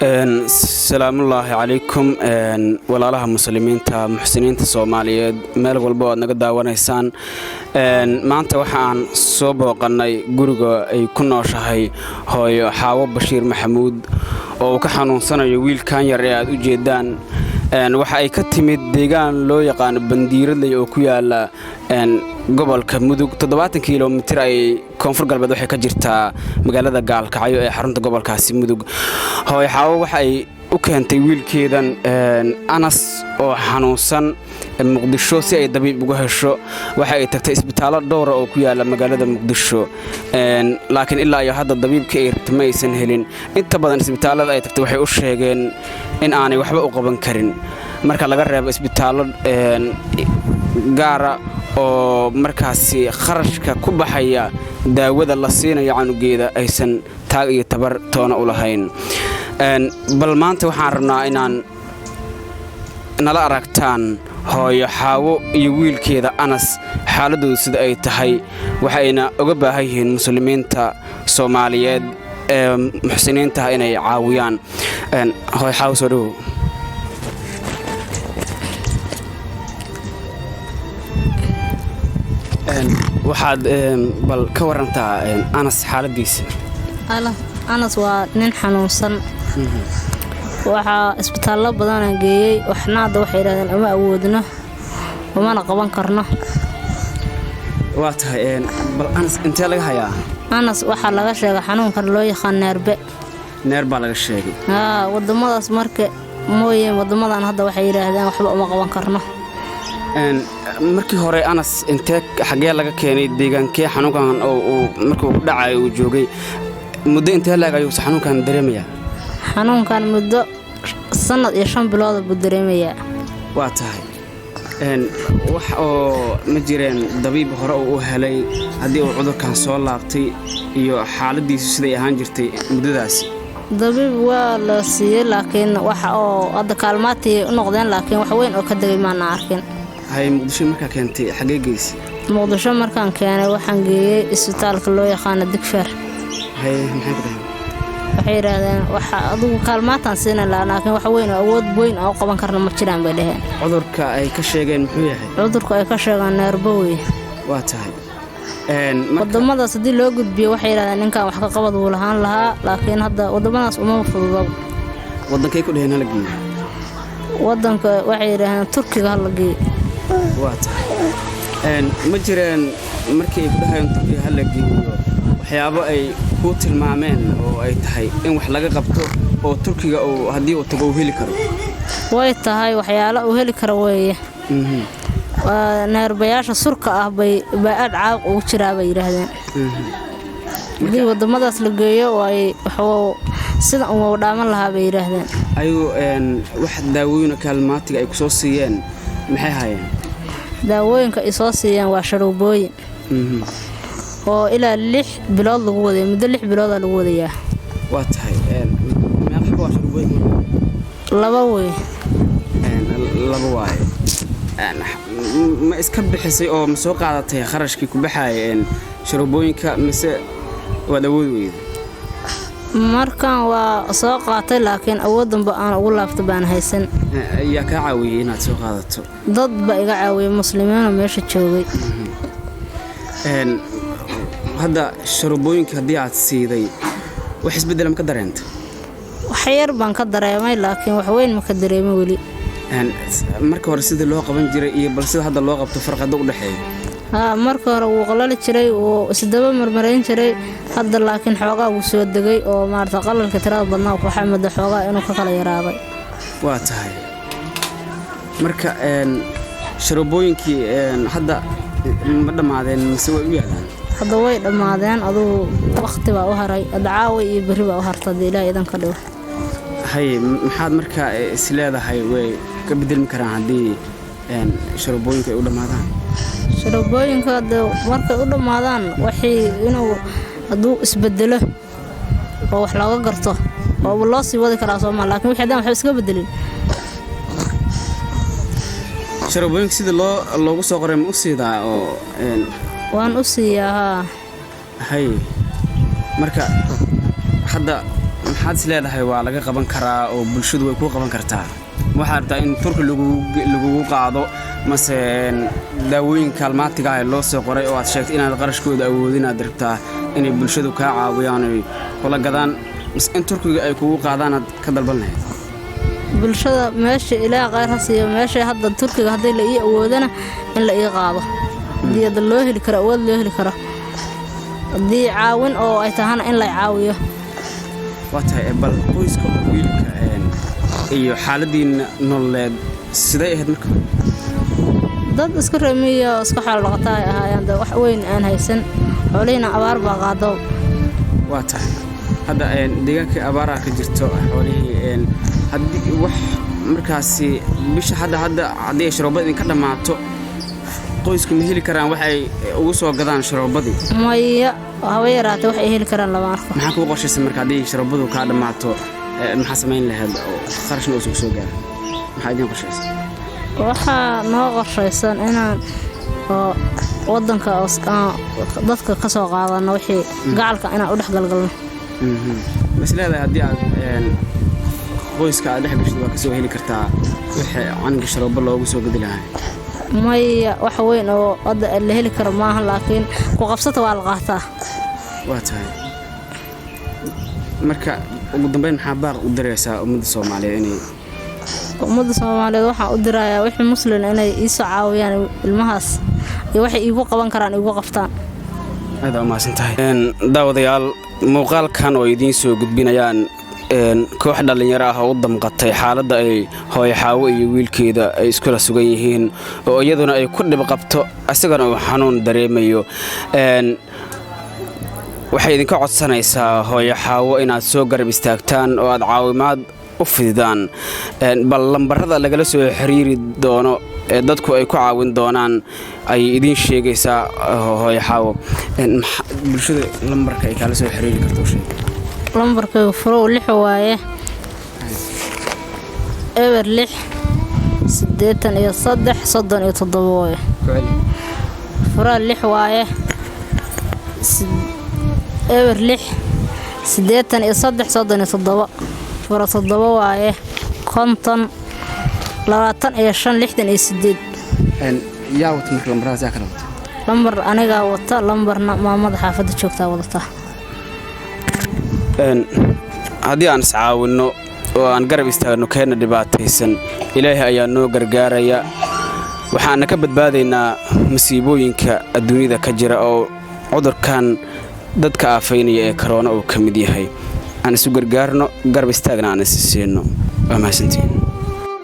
salaamullaahi calaykum walaalaha muslimiinta muxsiniinta Soomaaliyeed meel walba oo naga daawanaysaan maanta waxaan soo booqanay guriga ay ku nooshahay hooyo Xaawo Bashiir Maxamuud oo ka xanuunsanayo wiilkan yar ee aad u jeedaan waxa ay ka timid deegaan loo yaqaan Bandiiradley oo ku yaala gobolka Mudug 70 kiiloomitir ay koonfur galbeed waxay ka jirtaa magaalada Gaalkacyo ee xarunta gobolkaasi Mudug hooyo Xaawo waxa ay u keentay wiilkeedan Anas oo xanuunsan Muqdisho si ay dabiib ugu hesho waxa ay tagtay isbitaalo dhowr oo ku yaala magaalada Muqdisho laakiin ilaa iyo hadda dabiibka ay tirmaysan helin inta badan isbitaalada ay tagtay waxay u sheegeen in aanay waxba u qaban karin marka laga reebo isbitaalo gaara oo markaasi kharashka ku baxaya daawada la siinayo canugeeda aysan taag iyo tabar toona u lahayn bal maanta waxaan rabnaa inaan nala aragtaan hooyo Xaawo iyo wiilkeeda Anas xaaladoodu sida ay tahay waxayna uga baahan yihiin muslimiinta Soomaaliyeed ee muxsiniinta inay caawiyaan hooyo Xaawo soo dhaw waxaad bal ka warantaa Anas xaaladiisa Anas waa nin xanuunsan waxa isbitaalo badan aan geeyay waxna hadda waxay yiraahdeen ama awoodno uma qaban karno waa tahay bal Anas intee laga hayaa Anas waxa laga sheegay xanuunkan loo yaqaan neerba laga sheegay wadamadaas marka mooyeen wadamadan hadda waxay yiraahdeen waxba uma qaban karno markii hore Anas intee xagee laga keenay deegaankee xanuunkan oo markuu dhacay uu joogay muddo intee laga ayuu xanuunkan dareemaya xanuunkan muddo sanad iyo 5 bilood buu dareemaya waa tahay wax oo ma jireen dabiib hore oo helay hadii uu cudurkan soo laabtay iyo xaaladiisu siday ahaan jirtay muddadaas dabiib waa la siiyay laakiin waxa oo hadda kaalmaati u noqdeen laakiin wax weyn oo ka dagay ma arkin hay Muqdisho marka keentay xagee geysay Muqdisho markaan keenay waxaan geeyay isbitaalka loo yaqaan Digfeer hay maxay ku dhahay waxay yiraahdeen waxa adigu kaalmaatan siina laakiin wax weyn oo awood weyn oo qaban karna ma jiraan bay dhaheen cudurka ay ka sheegeen muxuu yahay cudurka ay ka sheegeen neerbowi waa tahay wadamadaas hadii loo gudbiyo waxay yiraahdeen ninkan wax ka qabad uu lahaan lahaa laakiin hadda wadamadaas uma fududo wadankay ku dhaheen la geeyo wadanka waxay yiraahdeen Turkiga la geeyo waa tahay ma jireen markii ay ku dhaheen Turkiga la geeyo waxyaabo ay ku tilmaameen oo ay tahay in wax laga qabto oo Turkiga oo hadii uu tago heli karo way tahay waxyaalo uu heli karo weeye neerbayaasha surka ah bay aad caaq ugu jiraa bay yiraahdeen hadii wadamadaas la geeyo way waxa sida uu dhaaman lahaa bay yiraahdeen ayuu wax daawooyin kaalmaatiga ay ku soo siiyeen maxay hayeen daawooyinka ay soo siiyeen waa sharoobooyin oo ilaa 6 bilood lagu waday muddo 6 bilood lagu wadayaa waa tahay meel xaq waa sharoobooyin laba way ma iska bixisay oo ma soo qaadatay kharashkii ku baxay sharoobooyinka mise wada awood weyd markan waa soo qaatay laakiin awoodanba aan ugu laabto baan haysan yaa ka caawiyay inaad soo qaadato dad ba iga caawiyay muslimiin meesha joogay hadda sharoobooyinka hadii aad siiday wax isbedel ma ka dareentay wax yar baan ka dareemay laakiin wax weyn ma ka dareemay wali marka hore sida loo qaban jiray iyo bal sida hadda loo qabto farqada u dhaxeeyo marka hore uu qalal jiray oo isdaba marmareyn jiray hadda laakiin xoogaa uu soo dagay oo maarta qalalka tirada badnaa ku xamada xoogaa inuu ka kala yaraaday waa tahay marka sharoobooyinkii hadda ma dhamaadeen mise way u yaalaan hadda way dhamaadeen aduu waqti baa u haray adcaawi iyo bari baa u hartay ilaa idan ka dhaw hay maxaad marka is leedahay way ka bedelmi karaan hadii sharoobooyinka ay u dhamaadaan sharoobooyinka markay u dhamaadaan waxay inuu haduu isbedelo oo wax laga garto oo loo sii wadi karaa Soomaaliya laakiin wixii hadaan wax iska bedelin sharoobooyinka sida loogu soo qoray ma u siidaa oo waan u siiyaa hay marka hadda maxaad is leedahay waa laga qaban karaa oo bulshadu way ku qaban kartaa waxaa rabtaa in turki lagugu qaado mase daawooyin kaalmaatiga ah loo soo qoray oo aad sheegtay inaad qarashkooda awoodin aad rabtaa inay bulshadu ka caawiyaan ay kula gadaan mas in turkiga ay kugu qaadaan aad ka dalban lahayd bulshada meesha ilaa qayr hasiyo meesha hadda turkiga haday la ii awoodana in la ii qaado diyada loo heli karo awood loo heli karo hadii caawin oo ay tahana in la caawiyo wataa bal qoyska wiilka iyo xaaladiina nololeed sidee ahayd marka dad iska reemiyo iska xal dhaqataa ahaayeen wax weyn aan haysan xoolina abaar baa qaado wataa hadda deegaanka abaara ka jirto xoolihii haddii wax markaasi bisha hadda haddii sharoobada ka dhamaato qoysku ma heli karaan waxay ugu soo gadaan sharoobadii maya haway yaraatay wax ay heli karaan lama arko maxaa ku qorshaysan marka haddii sharoobadu ka dhamaato maxaa samayn lahayd oo qarashna uu soo gaaro maxaa idin qorshaysan waxaa noo qorshaysan inaan wadanka dadka ka soo qaadano wixii gacalka inaan u dhex galgalno bas leedahay haddii aad qoyska aad dhex gasho waa ka soo heli kartaa wixii caniga sharoobo loogu soo gadi lahaa maya wax weyn oo hadda la heli karo maaha laakiin ku qabsata waa la qaataa waa tahay marka ugu dambeyn maxaa baaq u diraysaa ummadda Soomaaliyeed waxaan u dirayaa wixii muslim inay ii soo caawiyaan ilmahaas iyo waxay iigu qaban karaan iigu qabtaan aad u mahadsantahay daawadayaal muuqaalkan oo idiin soo gudbinayaan koox dhalinyaro ah oo u damqatay xaaladda ay hooyo Xaawo iyo wiilkeeda ay iskula sugan yihiin oo iyaduna ay ku dhib qabto asagana uu xanuun dareemayo waxay idinka codsanaysaa hooyo Xaawo inaad soo garab istaagtaan oo aad caawimaad u fididaan bal lambarada lagala soo xiriiri doono dadku ay ku caawin doonaan ay idin sheegaysaa hooyo Xaawo bulshada lambarka ay kala soo xiriiri karto lambarka furo 6 waaye eber 6 83 waaye furo 6 waaye eber 6 83 furo 7 waaye 50 25 yaa wata marka lambaradaas yaa kala wata lambar aniga wata lambarna maamada xaafadda joogtaa wadata haddii aan iscaawinno oo aan garab istaagno keena dhibaataysan ilaahay ayaa noo gargaaraya waxaana ka badbaadaynaa masiibooyinka adduunyada ka jira oo cudurkan dadka aafaynaya ee corona uu ka mid yahay aan isu gargaarno garab istaagna aan is siino waa mahadsantiin